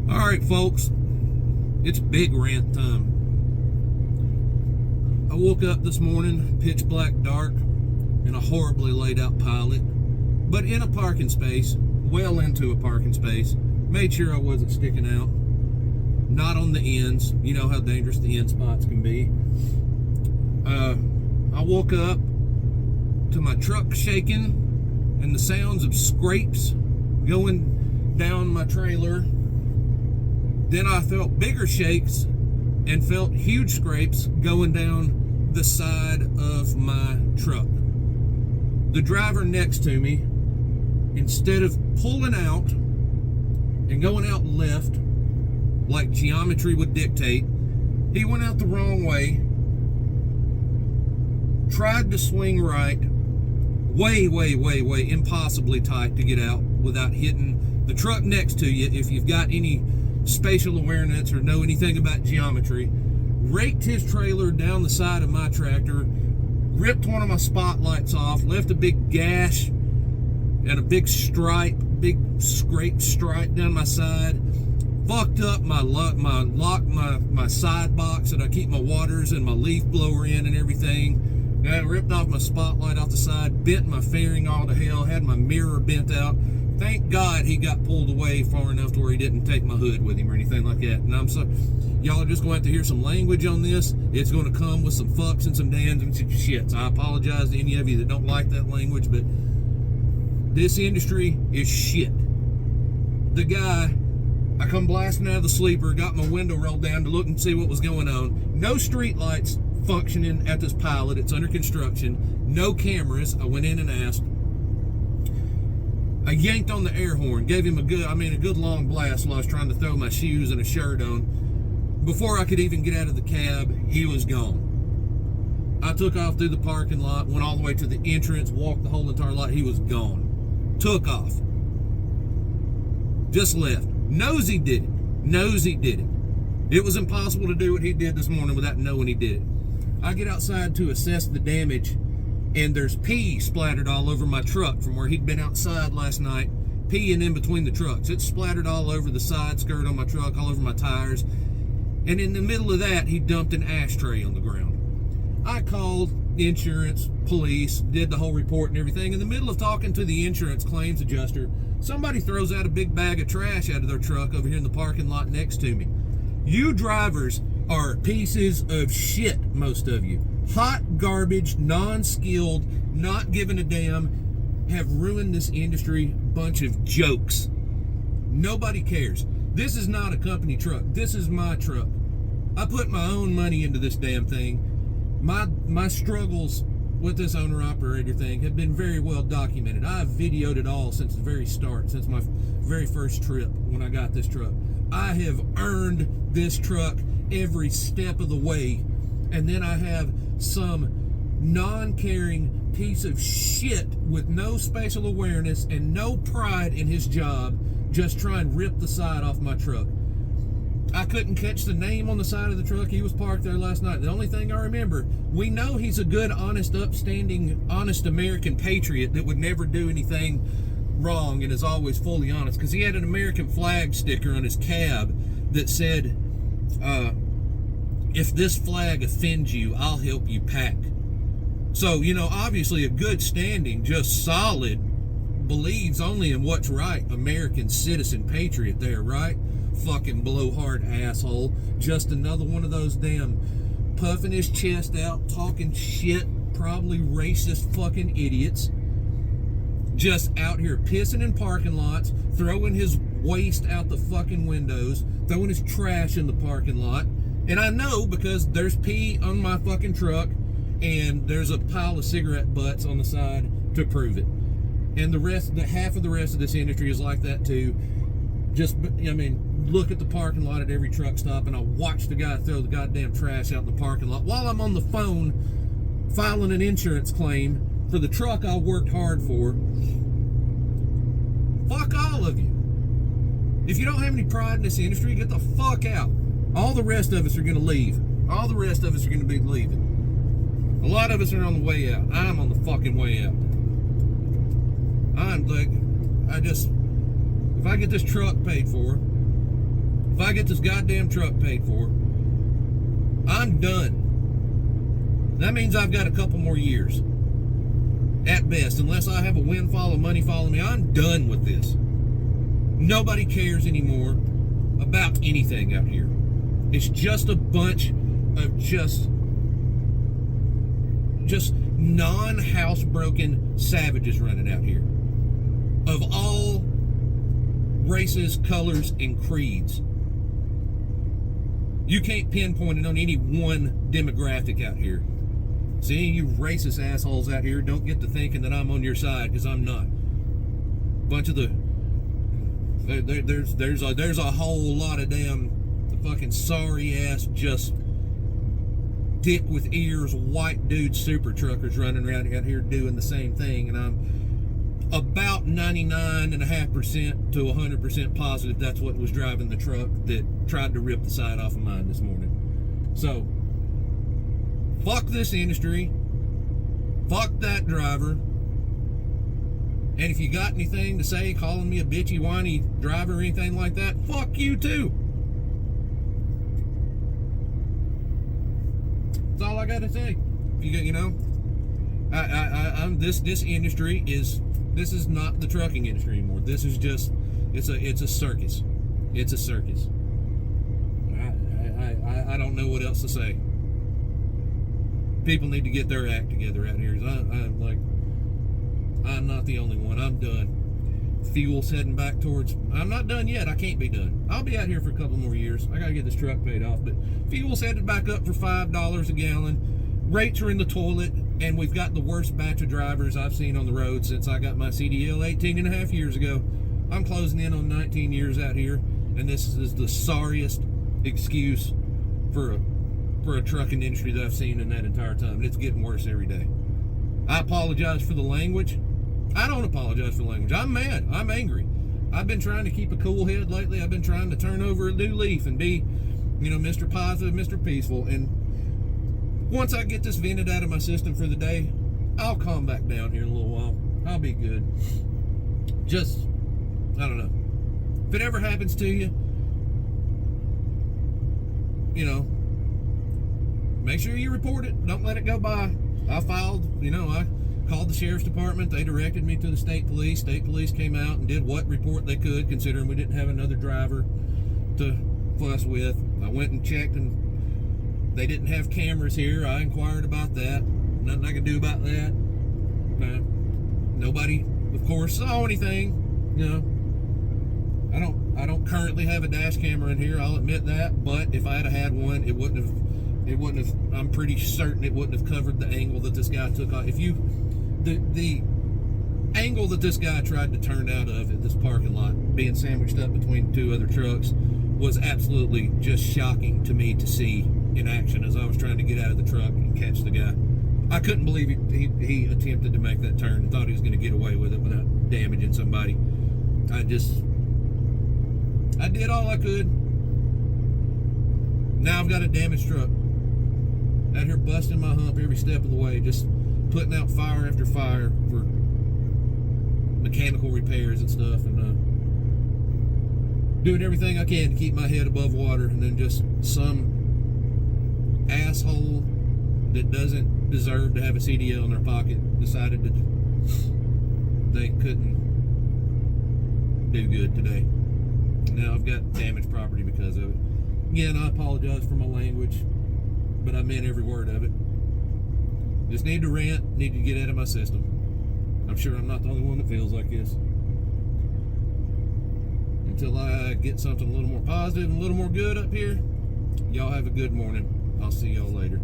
All right, folks, it's big rant time. I woke up this morning, pitch black dark, in a horribly laid out pilot, but in a parking space, well into a parking space. Made sure I wasn't sticking out, not on the ends. You know how dangerous the end spots can be. I woke up to my truck shaking and the sounds of scrapes going down my trailer. Then I felt bigger shakes and felt huge scrapes going down the side of my truck. The driver next to me, instead of pulling out and going out left like geometry would dictate, he went out the wrong way, tried to swing right, way impossibly tight to get out without hitting the truck next to you. If you've got any spatial awareness or know anything about geometry, raked his trailer down the side of my tractor, ripped one of my spotlights off, left a big gash and a big stripe, big scrape stripe down my side, fucked up my side box that I keep my waters and my leaf blower in and everything. Ripped off my spotlight off the side, bent my fairing all to hell, had my mirror bent out. Thank God he got pulled away far enough to where he didn't take my hood with him or anything like that. And I'm so, y'all are just going to have to hear some language on this. It's going to come with some fucks and some dams and some shits. I apologize to any of you that don't like that language, but this industry is shit. The guy, I come blasting out of the sleeper, got my window rolled down to look and see what was going on. No street lights functioning at this pilot. It's under construction. No cameras. I went in and asked. I yanked on the air horn, gave him a good long blast while I was trying to throw my shoes and a shirt on. Before I could even get out of the cab, he was gone. I took off through the parking lot, went all the way to the entrance, walked the whole entire lot. He was gone. Took off. Just left. Knows he did it. It was impossible to do what he did this morning without knowing he did it. I get outside to assess the damage, and there's pee splattered all over my truck from where he'd been outside last night, peeing in between the trucks. It's splattered all over the side skirt on my truck, all over my tires. And in the middle of that, he dumped an ashtray on the ground. I called insurance, police, did the whole report and everything. In the middle of talking to the insurance claims adjuster, somebody throws out a big bag of trash out of their truck over here in the parking lot next to me. You drivers are pieces of shit, most of you. Hot garbage, non-skilled, not giving a damn, have ruined this industry. Bunch of jokes. Nobody cares. This is not a company truck. This is my truck. I put my own money into this damn thing. My struggles with this owner-operator thing have been very well documented. I've videoed it all since the very start, since my very first trip when I got this truck. I have earned this truck every step of the way, and then I have some non-caring piece of shit with no spatial awareness and no pride in his job just try and rip the side off my truck. I couldn't catch the name on the side of the truck. He was parked there last night. The only thing I remember, we know he's a good, honest, upstanding, honest American patriot that would never do anything wrong and is always fully honest, because he had an American flag sticker on his cab that said, if this flag offends you, I'll help you pack. So, obviously a good standing, just solid, believes only in what's right, American citizen patriot there, right? Fucking blowhard asshole. Just another one of those damn puffing his chest out, talking shit, probably racist fucking idiots. Just out here pissing in parking lots, throwing his waste out the fucking windows, throwing his trash in the parking lot. And I know because there's pee on my fucking truck and there's a pile of cigarette butts on the side to prove it. And half of the rest of this industry is like that too. Just, look at the parking lot at every truck stop and I watch the guy throw the goddamn trash out in the parking lot while I'm on the phone filing an insurance claim for the truck I worked hard for. Fuck all of you. If you don't have any pride in this industry, get the fuck out. All the rest of us are going to leave. All the rest of us are going to be leaving. A lot of us are on the way out. I'm on the fucking way out. If I get this truck paid for, If I get this goddamn truck paid for, I'm done. That means I've got a couple more years. At best, unless I have a windfall of money following me, I'm done with this. Nobody cares anymore about anything out here. It's just a bunch of just non-housebroken savages running out here. Of all races, colors, and creeds. You can't pinpoint it on any one demographic out here. See, you racist assholes out here don't get to thinking that I'm on your side, because I'm not. Bunch of there's a whole lot of damn fucking sorry ass, just dick with ears white dude super truckers running around out here doing the same thing, and I'm about 99.5% to 100% positive that's what was driving the truck that tried to rip the side off of mine this morning. So fuck this industry. Fuck that driver. And if you got anything to say, calling me a bitchy, whiny driver or anything like that, fuck you too. That's all I got to say. You know, this industry is, this is not the trucking industry anymore. This is just, it's a circus. It's a circus. I don't know what else to say. People need to get their act together out here. I'm not the only one. I'm done. Fuel's heading back towards, I'm not done yet. I can't be done. I'll be out here for a couple more years. I gotta get this truck paid off, but fuel's headed back up for $5 a gallon. Rates are in the toilet, and we've got the worst batch of drivers I've seen on the road since I got my CDL 18 and a half years ago. I'm closing in on 19 years out here, and this is the sorriest excuse for a trucking industry that I've seen in that entire time. And it's getting worse every day. I apologize for the language. I don't apologize for the language. I'm mad. I'm angry. I've been trying to keep a cool head lately. I've been trying to turn over a new leaf and be, Mr. Positive, Mr. Peaceful. And once I get this vented out of my system for the day, I'll calm back down here in a little while. I'll be good. Just, I don't know. If it ever happens to you, make sure you report it. Don't let it go by. I filed, I called the sheriff's department. They directed me to the state police. State police came out and did what report they could, considering we didn't have another driver to fuss with. I went and checked, and they didn't have cameras here. I inquired about that. Nothing I could do about that. Nobody, of course, saw anything. I don't currently have a dash camera in here. I'll admit that. But if I had one, it wouldn't have. I'm pretty certain it wouldn't have covered the angle that this guy took off. The angle that this guy tried to turn out of at this parking lot, being sandwiched up between two other trucks, was absolutely just shocking to me to see in action as I was trying to get out of the truck and catch the guy. I couldn't believe he attempted to make that turn and thought he was going to get away with it without damaging somebody. I did all I could. Now I've got a damaged truck out here busting my hump every step of the way, just putting out fire after fire for mechanical repairs and stuff, and doing everything I can to keep my head above water. And then just some asshole that doesn't deserve to have a CDL in their pocket decided that they couldn't do good today. Now I've got damaged property because of it. Again, I apologize for my language, but I meant every word of it. Just need to rant, need to get out of my system. I'm sure I'm not the only one that feels like this. Until I get something a little more positive and a little more good up here, y'all have a good morning. I'll see y'all later.